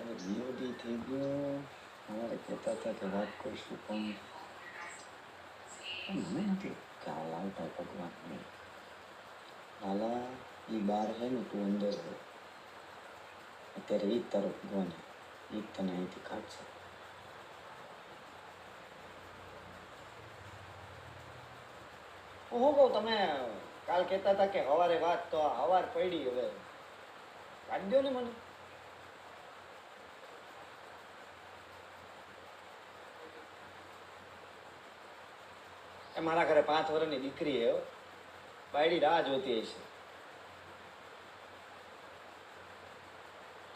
હવે જીઓડી થઈ ગયું. અમારે કહેતા હતા કે વાત કરીશું પણ મને નથી ખ્યાલ આવતા ભગવાનને. લાલા એ બહાર છે ને, તું અંદર હોય અત્યારે એ જ તારો ભગવાન, એ જ તને અહીંથી કાઢશે. હું કહું, તમે કાલ કહેતા હતા કે સવારે વાત, તો સવાર પડી, હવે કાઢી દો ને મને. એ મારા ઘરે 5 વર્ષની દીકરી હે, બાયડી રાહ જોતી હશે.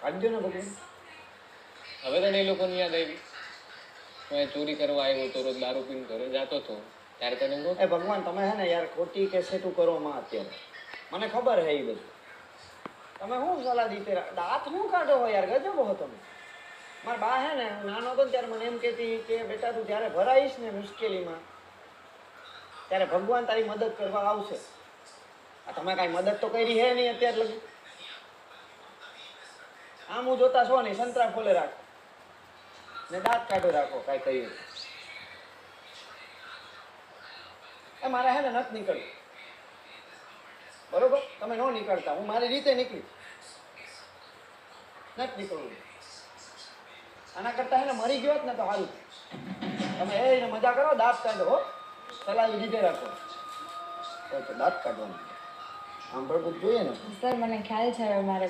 કાઢી દો ને ભગવાન. હવે તને એ લોકોની યાદ આવી? હું ચોરી કરવા આવ્યો તો, રોજ દારૂ પીને ઘરે જતો હતો, ત્યારે તને એ ભગવાન, તમે હે ને યાર ખોટી કે સેટું કરો માં અત્યારે. મને ખબર હે એ બધું. તમે શું સલાહ દીધી? દાંત શું કાઢો હો યાર, ગજબ હો તમે. મારા બા હે ને, નાનો હતો ને ત્યારે મને એમ કહેતી કે બેટા તું જ્યારે ભરાઈશ ને મુશ્કેલીમાં, ત્યારે ભગવાન તારી મદદ કરવા આવશે. આ તમે કાંઈ મદદ તો કરી હે નહીં અત્યાર લગી. આમ હું જોતા છો નહીં, સંતરા ખોલે રાખો ને દાંત કાઢો રાખો, કાંઈ કહીએ. એ મારે હે ને નથી નીકળતું, બરોબર? તમે ન નીકળતા, હું મારી રીતે નીકળી. નથી નીકળવું. આના કરતા હે ને મરી ગયો જ ને તો સારું. તમે એને મજા કરો, દાંત કાઢો હો, સલાહ લીધે રાખો. તો દાંત કાઢવાનું આમ પ્રભુ જોઈએ ને. સર મને ખ્યાલ છે હવે મારે